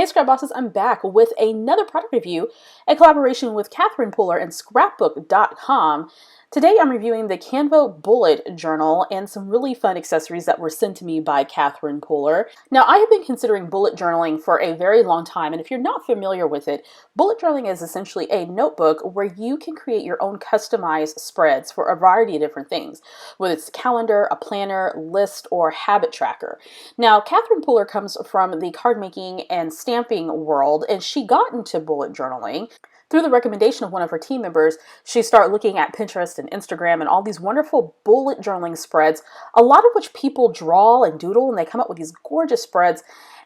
Hey Scrapbosses, I'm back with another product review in collaboration with Catherine Puller and Scrapbook.com. Today I'm reviewing the Canvo Bullet Journal and some really fun accessories that were sent to me by Catherine Puller. Now, I have been considering bullet journaling for a very long time, and if you're not familiar with it, bullet journaling is essentially a notebook where you can create your own customized spreads for a variety of different things, whether it's a calendar, a planner, list, or habit tracker. Now, Catherine Puller comes from the card making and stamping world, and she got into bullet journaling through the recommendation of one of her team members. She started looking at Pinterest and Instagram and all these wonderful bullet journaling spreads, a lot of which people draw and doodle, and they come up with these gorgeous spreads,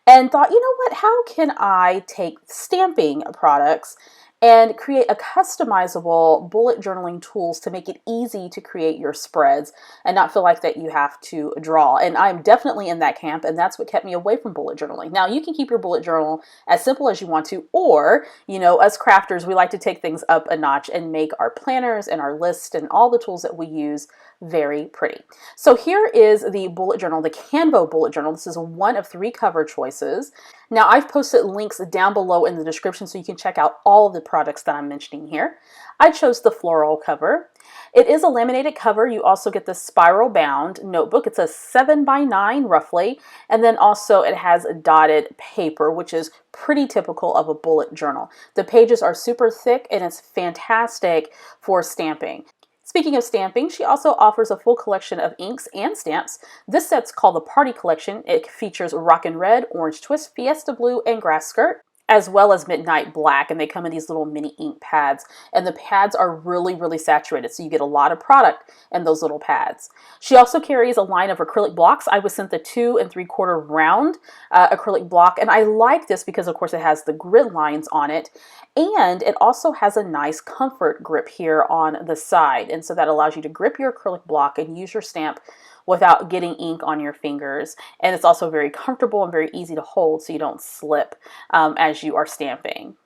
and thought, you know what, how can I take stamping products and create a customizable bullet journaling tools to make it easy to create your spreads and not feel like that you have to draw. And I'm definitely in that camp, and that's what kept me away from bullet journaling. Now, you can keep your bullet journal as simple as you want to, or, you know, us crafters, we like to take things up a notch and make our planners and our lists and all the tools that we use very pretty. So here is the bullet journal, the Canvo bullet journal. This is one of 3 cover choices. Now, I've posted links down below in the description so you can check out all of the products that I'm mentioning here. I chose the floral cover. It is a laminated cover. You also get the spiral bound notebook. It's a 7x9 roughly, and then also it has a dotted paper, which is pretty typical of a bullet journal. The pages are super thick and it's fantastic for stamping. Speaking of stamping, she also offers a full collection of inks and stamps. This set's called the Party Collection. It features Rockin' Red, Orange Twist, Fiesta Blue, and Grass Skirt, as well as Midnight Black, and they come in these little mini ink pads, and the pads are really saturated, so you get a lot of product in those little pads. She also carries a line of acrylic blocks. I was sent the 2 3/4 round acrylic block, and I like this because of course it has the grid lines on it, and it also has a nice comfort grip here on the side, and so that allows you to grip your acrylic block and use your stamp without getting ink on your fingers. And it's also very comfortable and very easy to hold so you don't slip as you are stamping.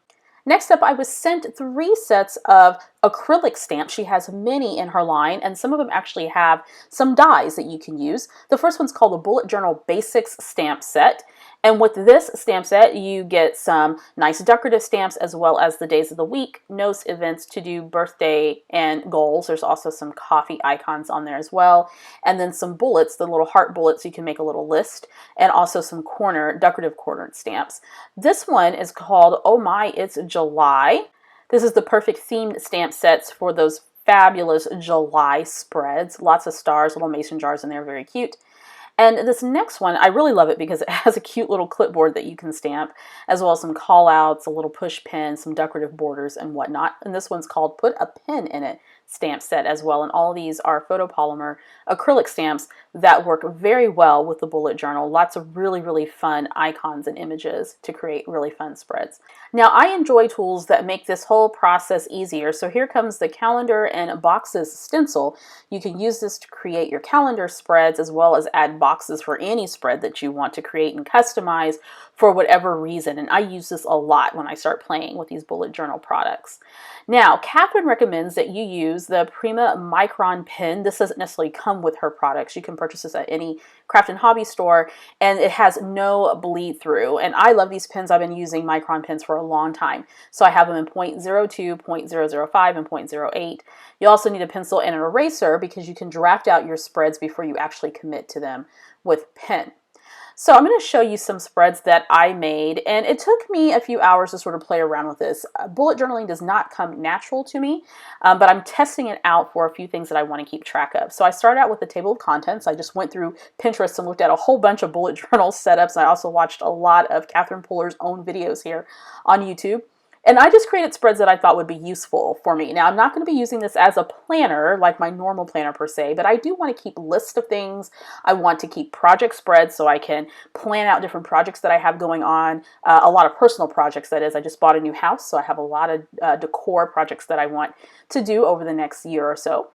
Next up, I was sent 3 sets of acrylic stamps. She has many in her line, and some of them actually have some dies that you can use. The first one's called the Bullet Journal Basics Stamp Set. And with this stamp set, you get some nice decorative stamps as well as the days of the week, notes, events, to-do, birthday, and goals. There's also some coffee icons on there as well. And then some bullets, the little heart bullets, you can make a little list, and also some decorative cornered stamps. This one is called Oh My, It's July. This is the perfect themed stamp sets for those fabulous July spreads. Lots of stars, little mason jars in there, very cute. And this next one, I really love it because it has a cute little clipboard that you can stamp, as well as some call outs, a little push pin, some decorative borders and whatnot. And this one's called Put a Pin in It stamp set as well. And all of these are photopolymer acrylic stamps that work very well with the bullet journal. Lots of really fun icons and images to create really fun spreads. Now, I enjoy tools that make this whole process easier. So here comes the calendar and boxes stencil. You can use this to create your calendar spreads as well as add boxes for any spread that you want to create and customize for whatever reason. And I use this a lot when I start playing with these bullet journal products. Now, Catherine recommends that you use the Prima Micron pen. This doesn't necessarily come with her products. You can purchase this at any craft and hobby store, and it has no bleed through. And I love these pens. I've been using Micron pens for a long time. So I have them in 0.02, 0.005, and 0.08. You also need a pencil and an eraser because you can draft out your spreads before you actually commit to them with pen. So I'm going to show you some spreads that I made, and it took me a few hours to sort of play around with this. Bullet journaling does not come natural to me, but I'm testing it out for a few things that I want to keep track of. So I started out with the table of contents. I just went through Pinterest and looked at a whole bunch of bullet journal setups. I also watched a lot of Catherine Puller's own videos here on YouTube. And I just created spreads that I thought would be useful for me. Now, I'm not going to be using this as a planner, like my normal planner per se, but I do want to keep lists of things. I want to keep project spreads so I can plan out different projects that I have going on. A lot of personal projects, that is. I just bought a new house, so I have a lot of decor projects that I want to do over the next year or so.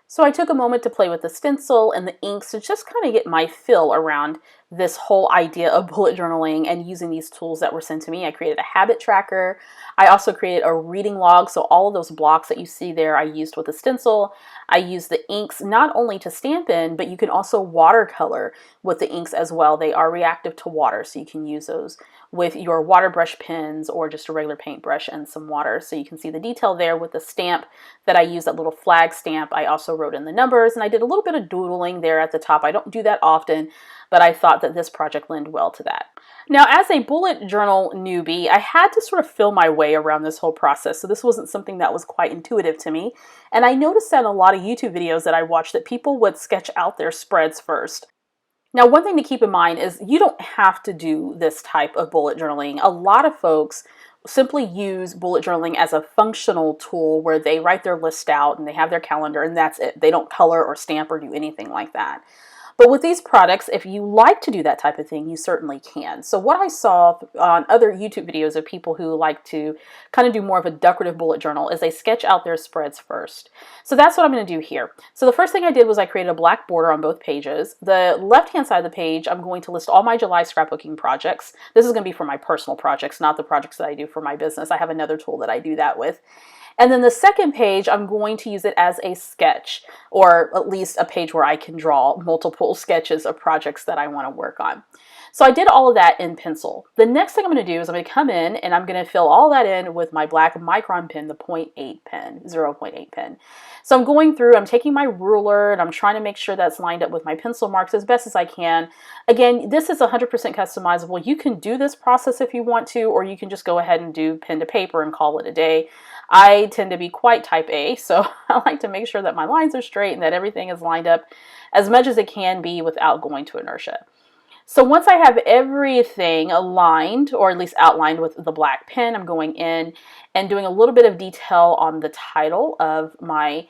So I took a moment to play with the stencil and the inks to just kind of get my feel around this whole idea of bullet journaling and using these tools that were sent to me. I created a habit tracker. I also created a reading log. So all of those blocks that you see there, I used with a stencil. I used the inks not only to stamp in, but you can also watercolor with the inks as well. They are reactive to water, so you can use those with your water brush pens or just a regular paintbrush and some water. So you can see the detail there with the stamp that I used, that little flag stamp. I also wrote in the numbers, and I did a little bit of doodling there at the top. I don't do that often, but I thought that this project lent well to that. Now, as a bullet journal newbie, I had to sort of feel my way around this whole process. So this wasn't something that was quite intuitive to me. And I noticed that in a lot of YouTube videos that I watched that people would sketch out their spreads first. Now, one thing to keep in mind is you don't have to do this type of bullet journaling. A lot of folks simply use bullet journaling as a functional tool where they write their list out and they have their calendar and that's it. They don't color or stamp or do anything like that. But with these products, if you like to do that type of thing, you certainly can. So what I saw on other YouTube videos of people who like to kind of do more of a decorative bullet journal is they sketch out their spreads first. So that's what I'm going to do here. So the first thing I did was I created a black border on both pages. The left-hand side of the page, I'm going to list all my July scrapbooking projects. This is going to be for my personal projects, not the projects that I do for my business. I have another tool that I do that with. And then the second page, I'm going to use it as a sketch, or at least a page where I can draw multiple sketches of projects that I want to work on. So I did all of that in pencil. The next thing I'm going to do is I'm going to come in and I'm going to fill all that in with my black Micron pen, the 0.8 pen, 0.8 pen. So I'm going through, I'm taking my ruler and I'm trying to make sure that's lined up with my pencil marks as best as I can. Again, this is 100% customizable. You can do this process if you want to, or you can just go ahead and do pen to paper and call it a day. I tend to be quite type A, so I like to make sure that my lines are straight and that everything is lined up as much as it can be without going to inertia. So once I have everything aligned, or at least outlined with the black pen, I'm going in and doing a little bit of detail on the title of my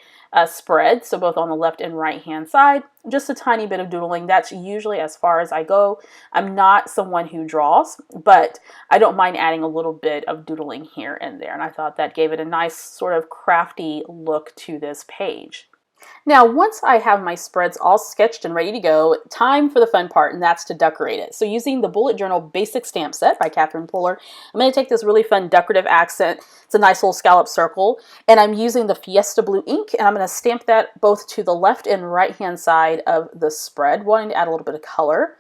spread. So both on the left and right hand side, just a tiny bit of doodling. That's usually as far as I go. I'm not someone who draws, but I don't mind adding a little bit of doodling here and there. And I thought that gave it a nice sort of crafty look to this page. Now, once I have my spreads all sketched and ready to go, time for the fun part, and that's to decorate it. So using the Bullet Journal Basic Stamp Set by Catherine Puller, I'm going to take this really fun decorative accent. It's a nice little scallop circle, and I'm using the Fiesta Blue ink, and I'm going to stamp that both to the left and right hand side of the spread, wanting to add a little bit of color.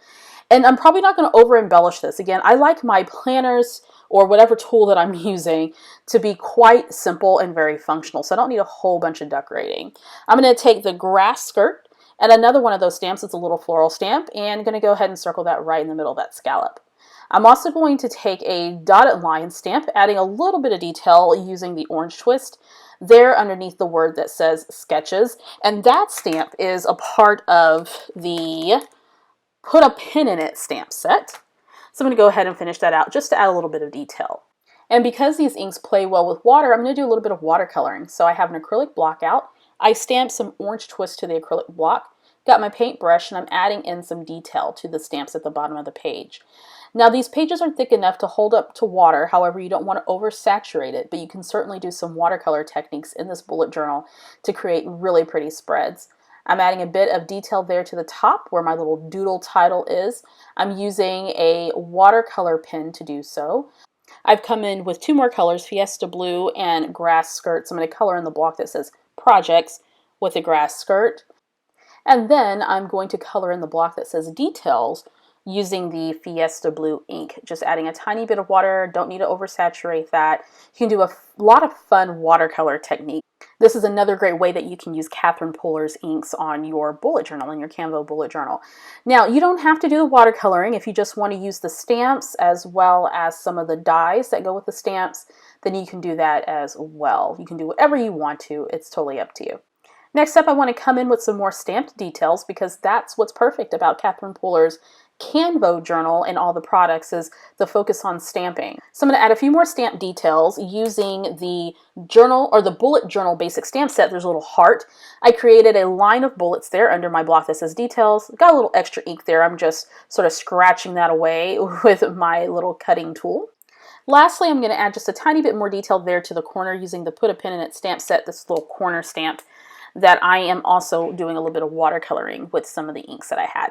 And I'm probably not going to over embellish this. Again, I like my planners or whatever tool that I'm using to be quite simple and very functional. So I don't need a whole bunch of decorating. I'm going to take the grass skirt and another one of those stamps. It's a little floral stamp, and I'm going to go ahead and circle that right in the middle of that scallop. I'm also going to take a dotted line stamp, adding a little bit of detail using the orange twist there underneath the word that says sketches. And that stamp is a part of the Put a Pin in It stamp set. So I'm going to go ahead and finish that out just to add a little bit of detail. And because these inks play well with water, I'm going to do a little bit of watercoloring. So I have an acrylic block out. I stamped some orange twist to the acrylic block, got my paintbrush, and I'm adding in some detail to the stamps at the bottom of the page. Now these pages are thick enough to hold up to water, however you don't want to oversaturate it, but you can certainly do some watercolor techniques in this bullet journal to create really pretty spreads. I'm adding a bit of detail there to the top where my little doodle title is. I'm using a watercolor pen to do so. I've come in with two more colors, Fiesta Blue and Grass Skirt. So I'm going to color in the block that says Projects with a grass skirt. And then I'm going to color in the block that says Details using the Fiesta Blue ink. Just adding a tiny bit of water, don't need to oversaturate that. You can do a lot of fun watercolor technique. This is another great way that you can use Catherine Puller's inks on your bullet journal, in your Canvo bullet journal. Now, you don't have to do the watercoloring. If you just want to use the stamps as well as some of the dies that go with the stamps, then you can do that as well. You can do whatever you want to. It's totally up to you. Next up, I want to come in with some more stamped details because that's what's perfect about Catherine Puller's Canvo journal and all the products is the focus on stamping. So I'm going to add a few more stamp details using the journal or the bullet journal basic stamp set. There's a little heart. I created a line of bullets there under my block that says details. Got a little extra ink there. I'm just sort of scratching that away with my little cutting tool. Lastly, I'm going to add just a tiny bit more detail there to the corner using the Put a Pin in It stamp set, this little corner stamp that I am also doing a little bit of watercoloring with some of the inks that I had.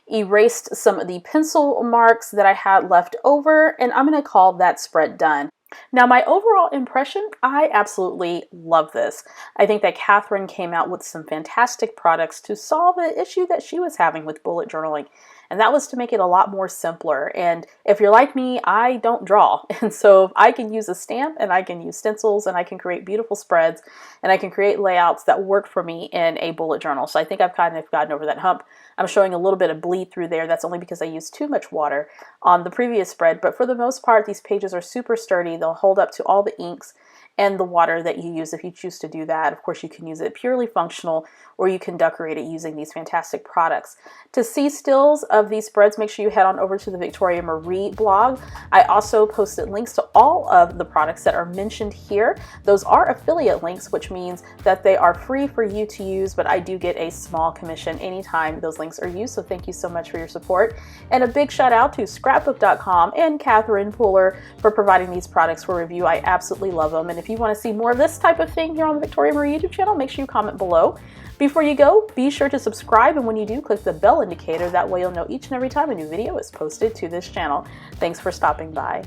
erased some of the pencil marks that I had left over, and I'm going to call that spread done. Now, my overall impression, I absolutely love this. I think that Catherine came out with some fantastic products to solve an issue that she was having with bullet journaling, and that was to make it a lot more simpler. And if you're like me, I don't draw, and so I can use a stamp, and I can use stencils, and I can create beautiful spreads, and I can create layouts that work for me in a bullet journal. So I think I've kind of gotten over that hump. I'm showing a little bit of bleed through there. That's only because I used too much water on the previous spread, but for the most part, these pages are super sturdy. They'll hold up to all the inks and the water that you use if you choose to do that. Of course, you can use it purely functional, or you can decorate it using these fantastic products. To see stills of these spreads, make sure you head on over to the Victoria Marie blog. I also posted links to all of the products that are mentioned here. Those are affiliate links, which means that they are free for you to use, but I do get a small commission anytime those links are used, so thank you so much for your support. And a big shout out to scrapbook.com and Catherine Pooler for providing these products for review. I absolutely love them, and if you want to see more of this type of thing here on the Victoria Marie YouTube channel, make sure you comment below. Before you go, be sure to subscribe, and when you do, click the bell indicator. That way you'll know each and every time a new video is posted to this channel. Thanks for stopping by.